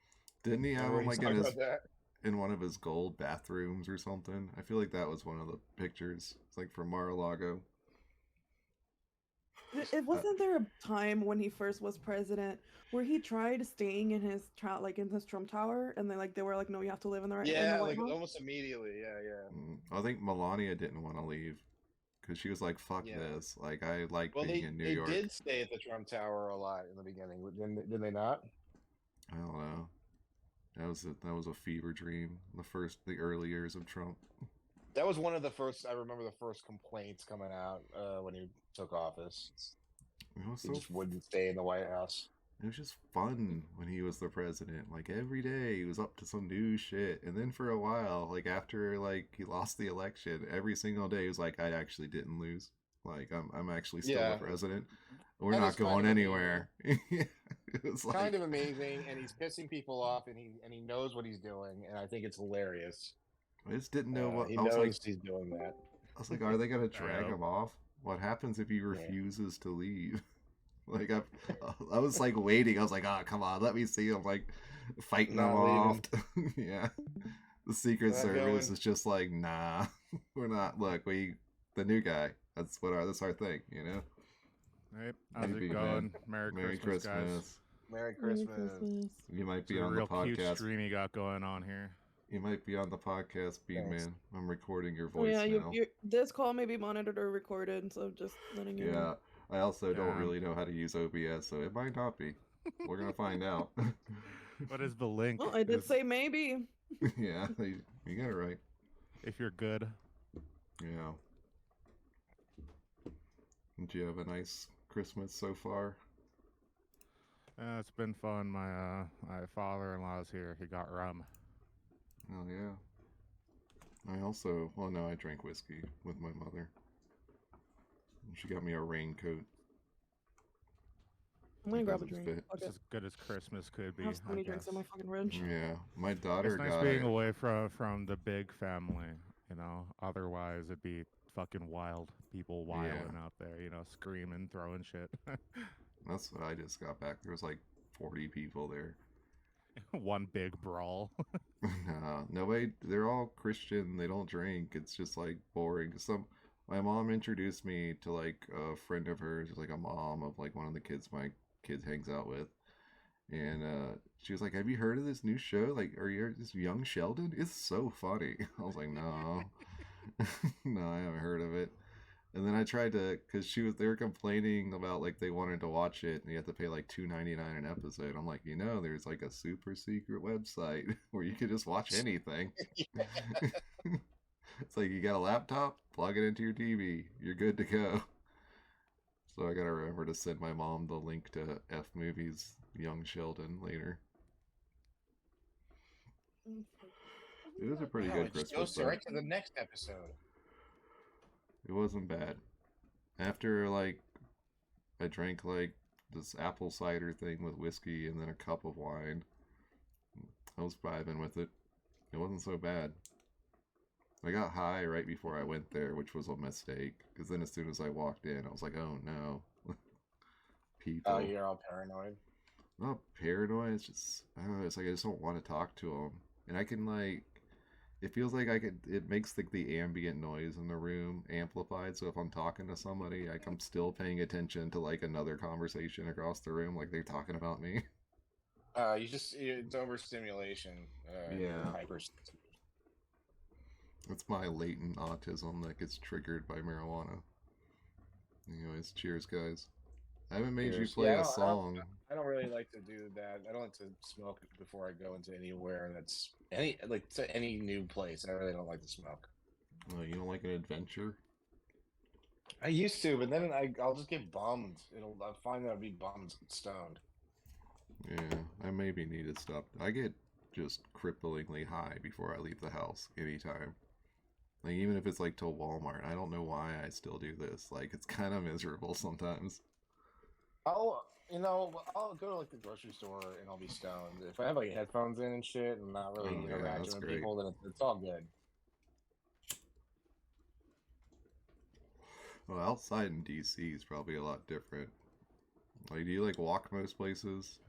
Didn't he have Remember him like talked about that? in one of his gold bathrooms or something? I feel like that was one of the pictures. It's like from Mar-a-Lago. It wasn't there a time when he first was president where he tried staying in his Trump tower, and they were like, no, you have to live in the right. Yeah, in the White like House? almost immediately. Yeah. I think Melania didn't want to leave because she was like, "Fuck this! Like, I like being in New York." They did stay at the Trump Tower a lot in the beginning, did they not? I don't know. That was a fever dream. The early years of Trump. That was one of the first. I remember the first complaints coming out when he took office. He just wouldn't stay in the White House. It was just fun when he was the president. Like every day he was up to some new shit. And then for a while, like after like he lost the election, every single day he was like, I actually didn't lose. Like I'm actually still the president. We're not going anywhere. It was like, kind of amazing, and he's pissing people off, and he knows what he's doing, and I think it's hilarious. I just didn't know what he I was knows like. He's doing that. I was like, are they gonna drag him off? What happens if he refuses to leave? Like I was like waiting. I was like, come on, let me see him like fighting them off. Yeah, the Secret Service is just like, nah, we're not. Look, the new guy. That's our thing, you know. Right, how's it going? Merry Christmas, guys. Merry Christmas. You might be it's on a the real podcast. Cute stream you got going on here. You might be on the podcast, Bean Man. I'm recording your Oh, voice yeah, now. this call may be monitored or recorded, so just letting you know. I also don't really know how to use OBS, so it might not be. We're gonna find out. What is the link? Oh, I did say maybe. Yeah, you got it right. If you're good. Yeah. Did you have a nice Christmas so far? It's been fun. My father-in-law's here. He got rum. Oh yeah. I drank whiskey with my mother. She got me a raincoat. I'm gonna grab a drink. It's as good as Christmas could be. I have so many drinks in my fucking fridge. Yeah, my daughter it's nice got being away from the big family, you know. Otherwise, it'd be fucking wild. People wilding out there, you know, screaming, throwing shit. That's what I just got back. There was like 40 people there. One big brawl. Nah, nobody. They're all Christian. They don't drink. It's just like boring. My mom introduced me to like a friend of hers, like a mom of like one of the kids my kids hangs out with, and she was like, "Have you heard of this new show? Like, are you this Young Sheldon? It's so funny." I was like, "No, no, I haven't heard of it." And then I tried to, because they were complaining about like they wanted to watch it and you have to pay like $2.99 an episode. I'm like, there's like a super secret website where you can just watch anything. It's like you got a laptop, plug it into your TV, you're good to go. So I gotta remember to send my mom the link to F Movies Young Sheldon later. It was a pretty Wow, good it just Christmas goes though. right to the next episode. It wasn't bad. After like I drank like this apple cider thing with whiskey and then a cup of wine, I was vibing with it. It wasn't so bad. I got high right before I went there, which was a mistake. Because then as soon as I walked in, I was like, oh no. People. Oh, you're all paranoid. Not paranoid, it's just, I don't know, it's like I just don't want to talk to them. And I can like, it feels like it makes the ambient noise in the room amplified. So if I'm talking to somebody, like I'm still paying attention to like another conversation across the room, like they're talking about me. It's overstimulation. Yeah. Hyper. It's my latent autism that gets triggered by marijuana. Anyways, cheers, guys. I haven't made you play a song. I don't really like to do that. I don't like to smoke before I go into anywhere that's any new place. I really don't like to smoke. Oh, you don't like an adventure? I used to, but then I'll just get bummed. I'll find that I'll be bummed, stoned. Yeah, I maybe need to stop. I get just cripplingly high before I leave the house anytime. Like, even if it's like to Walmart, I don't know why I still do this. Like, it's kind of miserable sometimes. I'll go to like the grocery store and I'll be stoned. If I have like headphones in and shit and not really interacting with people, then it's all good. Well, outside in DC is probably a lot different. Like, do you like walk most places?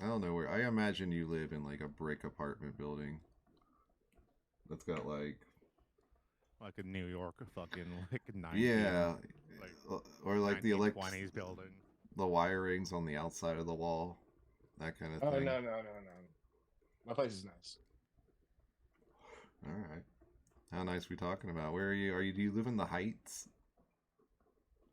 I don't know where. I imagine you live in like a brick apartment building that's got like a New York fucking like 19, yeah, like, or like the 1920s building. The wirings on the outside of the wall, that kind of thing. No. My place is nice. All right. How nice we talking about? Where are you? Do you live in the Heights?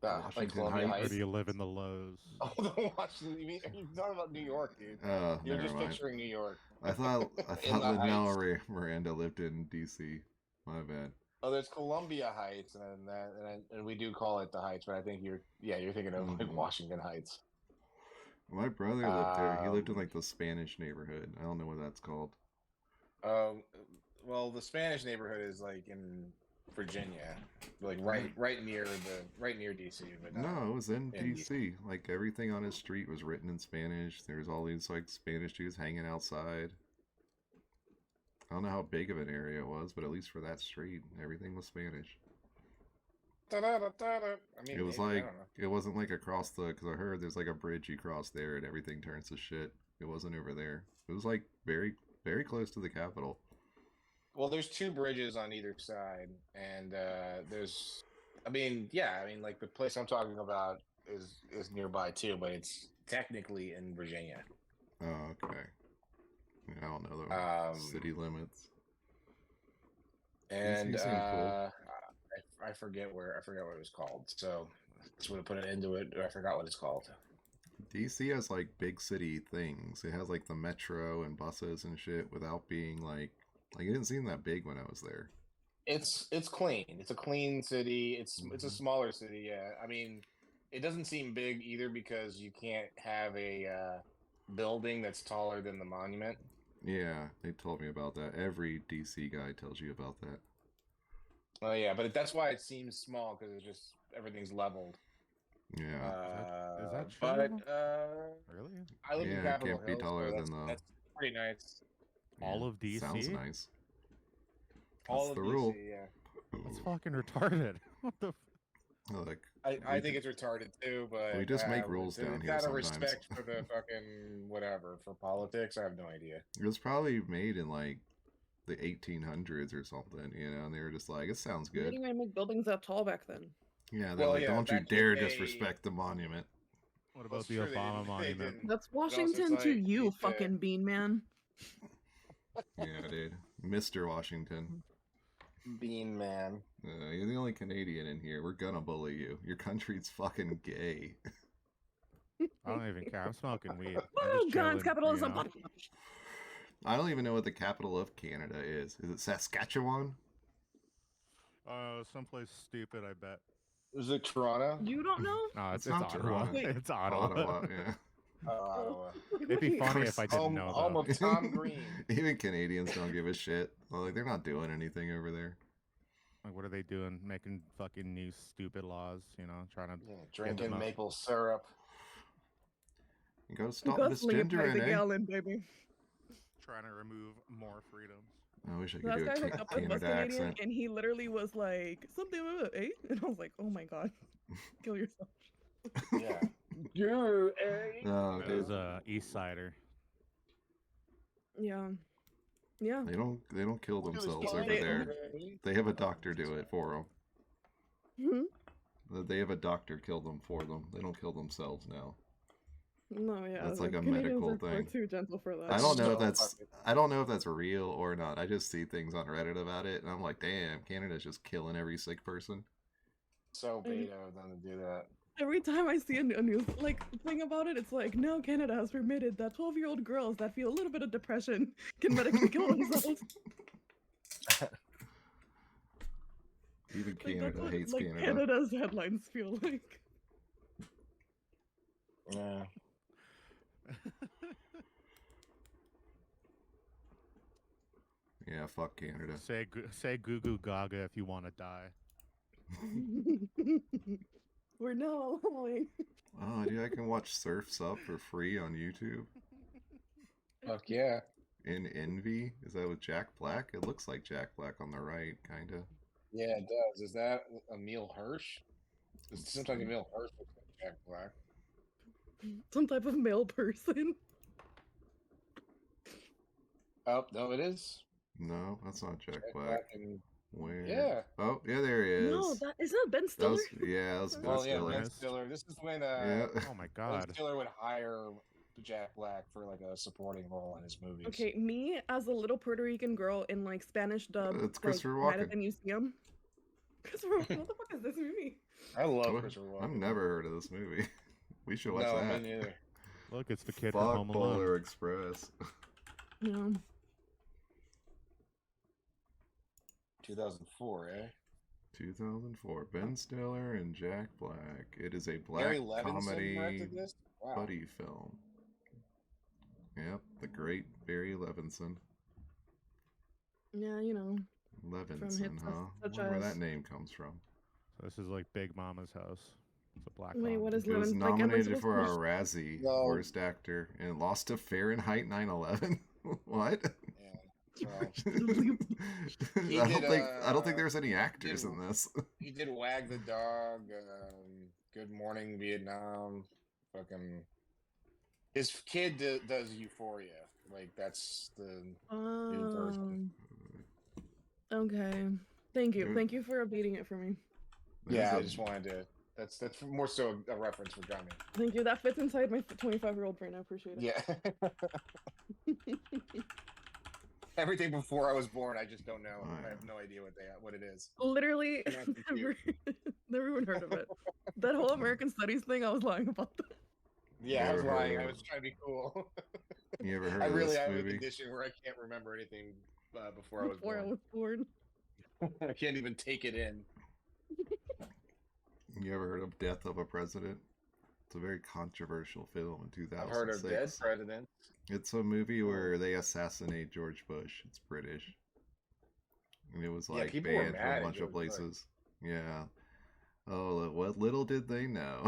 Like Columbia Heights? Or do you live in the Lows? Oh, the Washington. You're talking about New York, dude. You're just picturing New York. I thought Lin-Manuel Miranda lived in DC. My bad. Oh, there's Columbia Heights, and we do call it the Heights, but I think you're thinking of like Washington Heights. My brother lived there. He lived in like the Spanish neighborhood. I don't know what that's called. Well, the Spanish neighborhood is like in Virginia, like right near DC. But no, it was in DC. Like everything on his street was written in Spanish. There's all these like Spanish dudes hanging outside. I don't know how big of an area it was, but at least for that street, everything was Spanish. I mean, it was it wasn't like across because I heard there's like a bridge you cross there and everything turns to shit. It wasn't over there. It was like very, very close to the Capitol. Well, there's two bridges on either side, and like the place I'm talking about is nearby too, but it's technically in Virginia. Oh, okay. I don't know the city limits. And cool. I forget what it was called. So just want to put an end to it. I forgot what it's called. DC has like big city things. It has like the metro and buses and shit without being like it didn't seem that big when I was there. It's clean. It's a clean city. It's a smaller city. Yeah, I mean, it doesn't seem big either because you can't have a building that's taller than the monument. Yeah, they told me about that. Every DC guy tells you about that. Oh yeah, but that's why it seems small because it's just everything's leveled. Yeah. Is that true? But really? I live in Capitol Hills. Can't be taller than the. That's pretty nice. All of DC sounds nice. All of the DC, rule. Yeah. That's fucking retarded. What the? I think it's retarded too, but we just make rules down here. Out of sometimes. respect for the fucking whatever for politics, I have no idea. It was probably made in like the 1800s or something, and they were just like, it sounds good. They didn't even make buildings that tall back then. Yeah, they're don't you dare disrespect the monument. What about the Obama monument? That's Washington to you, fucking bean man. Yeah, dude. Mr. Washington. Bean man. You're the only Canadian in here. We're gonna bully you. Your country's fucking gay. I don't even care. I'm smoking weed. Oh, guns, capitalism. You know? I don't even know what the capital of Canada is. Is it Saskatchewan? Someplace stupid, I bet. Is it Toronto? You don't know? No, It's it's not Ottawa. Toronto. Wait. It's Ottawa. Ottawa, yeah. Ottawa. It'd be Wait. funny if I didn't Home, know home though. of Tom Green. Even Canadians don't give a shit. Well, like, they're not doing anything over there. Like, what are they doing? Making fucking new stupid laws, you know, trying to Yeah, them drinking up. maple syrup. You gotta stop Gasoline by misgendering, the eh? gallon, baby. Trying to remove more freedoms. I wish I could Last do guy a hooked up with was Canada Canadian, accent. and he literally was like, something, eh? And I was like, oh my god, kill yourself. Yeah. You, eh? No, It dude. was a East Sider. Yeah. Yeah. They don't kill themselves over They- there. They have a doctor do it for Mhm. them. They have a doctor kill them for them. They don't kill themselves now. No, yeah. That's the like a Canadians medical are thing. too gentle for that. I don't know if so that's fucking- I don't know if that's real or not. I just see things on Reddit about it, and I'm like, damn, Canada's just killing every sick person. So beta of them to do that. Every time I see a news like thing about it, it's like, now Canada has permitted that 12-year-old girls that feel a little bit of depression can medically kill themselves. Even Like, Canada that's what, hates like, Canada. Canada's headlines feel like. Yeah. Yeah, fuck Canada. Say goo goo gaga if you want to die. We're now allowing. Oh, dude, I can watch Surf's Up for free on YouTube. Fuck yeah. In Envy? Is that with Jack Black? It looks like Jack Black on the right, kinda. Yeah, it does. Is that Emil Hirsch? Sometimes Emil Hirsch looks like Jack Black. Some type of male person. Oh, no, it is. No, that's not Jack Jack Black. Black and Where? Yeah. Oh, yeah, there he is. No, that isn't that Ben That Stiller. was, yeah, that was Ben well, yeah, Stiller. Ben Stiller. This is when Yeah. Oh my Ben god. Stiller would hire Jack Black for like a supporting role in his movies. Okay, me as a little Puerto Rican girl in like Spanish dub, It's like Christopher Night Walken. at the Museum. Christopher, what the fuck is this movie? I love What? Christopher Walken. I've never heard of this movie. We should watch No, that. me neither. Look, it's the kid from Fuck Home Alone. Polar Express. Yeah. 2004, eh? 2004. Ben Stiller and Jack Black. It is a Gary black Levinson comedy directed this? Wow. buddy film. Yep, the great Barry Levinson. Yeah, you know. Levinson, hits huh? such Wonder where as- that name comes from. So this is like Big Mama's house. It's a black. Wait, what comedy. is It was Levin? Like, am I nominated supposed for to a just- Razzie No. Worst Actor and lost to Fahrenheit 9/11. What? Yeah. Well, He I did, don't think there's any actors did- in this. he did Wag the Dog, Good Morning Vietnam, fucking. His kid does Euphoria. Like, that's the new version. Okay. Thank you. Dude. Thank you for updating it for me. Yeah, I There's a- just wanted to. That's more so a reference for Gummy. Thank you. That fits inside my 25-year-old brain. I appreciate it. Yeah. Everything before I was born, I just don't know. Alright. I have no idea what it is. Literally, Yeah, thank never, never even heard of it. That whole American Studies thing, I was lying about that. Yeah, I was Never lying. heard I of was trying to be cool. You ever heard I of really this have a movie? condition where I can't remember anything before I was Before I born. was born. I can't even take it in. You ever heard of Death of a President? It's a very controversial film in 2006. I've heard of Dead President. It's a movie where they assassinate George Bush. It's British. And it was Yeah, like people were banned mad from a at bunch of George Bush. places. Yeah. Oh, what little did they know.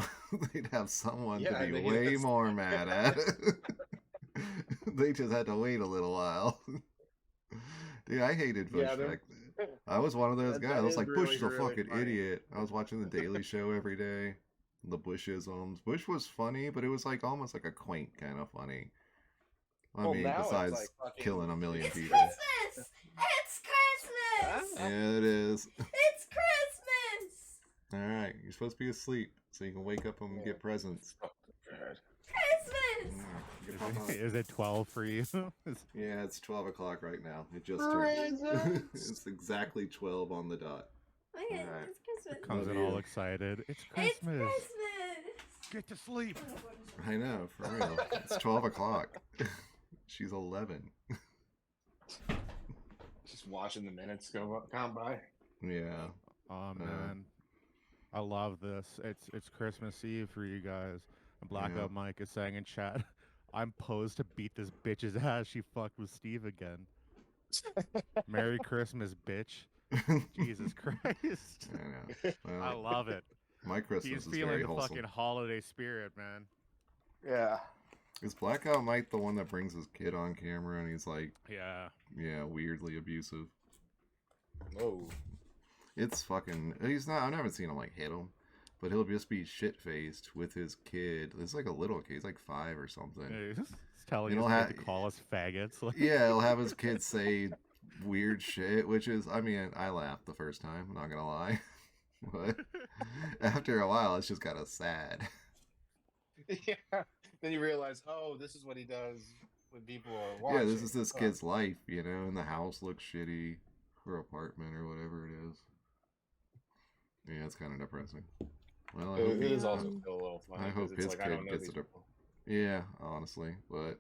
They'd have someone Yeah, to be they- way that's- more mad at. They just had to wait a little while. Dude, I hated Bush Yeah, they're- back then. I was one of those That- guys. that I was is like, really, Bush is a really fucking funny. idiot. I was watching The Daily Show every day. The Bushisms. Bush was funny, but it was like almost like a quaint kind of funny. I Well, mean, now it's besides like fucking- killing a million It's people. Christmas! It's Christmas! Yeah, it is. It's Christmas! All right, you're supposed to be asleep, so you can wake up and Yeah. get presents. Oh, God. Christmas! Yeah, you can pop on. Is it 12 for you? Yeah, it's 12 o'clock right now. It just turned. Presents! It's exactly 12 on the dot. Okay, Alright. it's Christmas. Comes Love in all you. excited. It's It's Christmas. Christmas! Get to sleep. I know, for real. It's 12 o'clock. She's 11. Just watching the minutes go by. Yeah. Oh man. I love this. It's Christmas Eve for you guys. And Yeah. Blackout Mike is saying in chat, I'm posed to beat this bitch's ass. She fucked with Steve again. Merry Christmas, bitch. Jesus Christ. I know. Well, I love it. my Christmas He's is feeling very the wholesome. fucking holiday spirit, man. Yeah. Is Blackout Mike the one that brings his kid on camera and he's like, Yeah. yeah, weirdly abusive? Oh. It's fucking. He's not. I haven't seen him like hit him, but he'll just be shit faced with his kid. It's like a little kid. He's like 5 or something. He's telling You his know, kid to call us faggots. Like... Yeah, he'll have his kid say weird shit, which is. I mean, I laughed the first time. I'm not gonna lie, but after a while, it's just kind of sad. Yeah. Then you realize, oh, this is what he does when people are watching. Yeah, this is this kid's life, you know, and the house looks shitty, her apartment or whatever it is. Yeah, it's kind of depressing. Well, I hope It he- is also still a little funny. I hope 'cause it's his like, I kid don't know gets these it. people. Yeah, honestly, but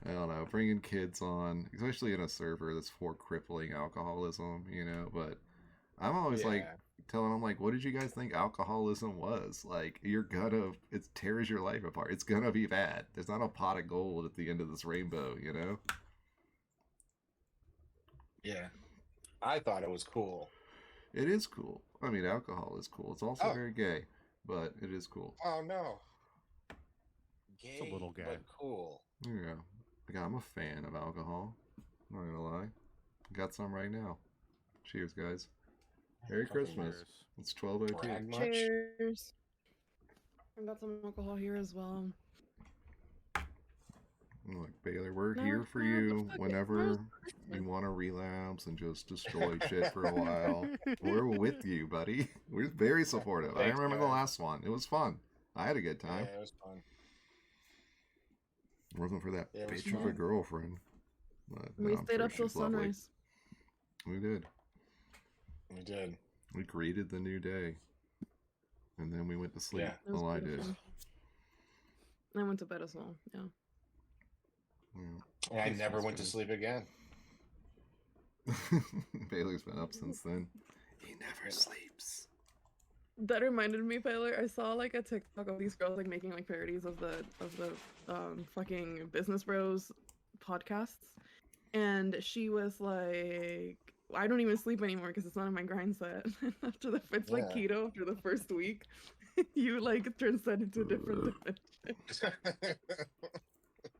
I don't know. Bringing kids on, especially in a server that's for crippling alcoholism, you know. But I'm always like Yeah. telling them, like, what did you guys think alcoholism was? Like, it tears your life apart. It's gonna be bad. There's not a pot of gold at the end of this rainbow, you know. Yeah. I thought it was cool. It is cool. I mean, alcohol is cool. It's also Oh. very gay, but it is cool. Oh no. Gay, a little gay. but cool. Yeah. Like, I'm a fan of alcohol. Not gonna lie. Got some right now. Cheers, guys. Merry Christmas. Cheers. It's 12:02. Brag much? Cheers. I got some alcohol here as well. Look, Baylor, we're No, here for no, you fuck it. whenever Where's you want to relapse and just destroy shit for a while. We're with you, buddy. We're very supportive. I Thanks, remember the guys. last one. It was fun. I had a good time. Yeah, it was fun. It wasn't for that Yeah, it was bitch of a fun. girlfriend. But We I'm stayed sure up till she's lovely. sunrise. We did. We did. We greeted the new day. And then we went to sleep. Yeah. It was Well, I did. beautiful. I went to bed as well. Yeah. Yeah. And I This never was went to good. sleep again. Baylor's been up since then. He never sleeps. That reminded me, Baylor. I saw like a TikTok of these girls like making like parodies of the fucking Business Bros podcasts, and she was like, "I don't even sleep anymore because it's not in my grind set." After it's like Yeah. keto after the first week, you like transcend into a different dimension.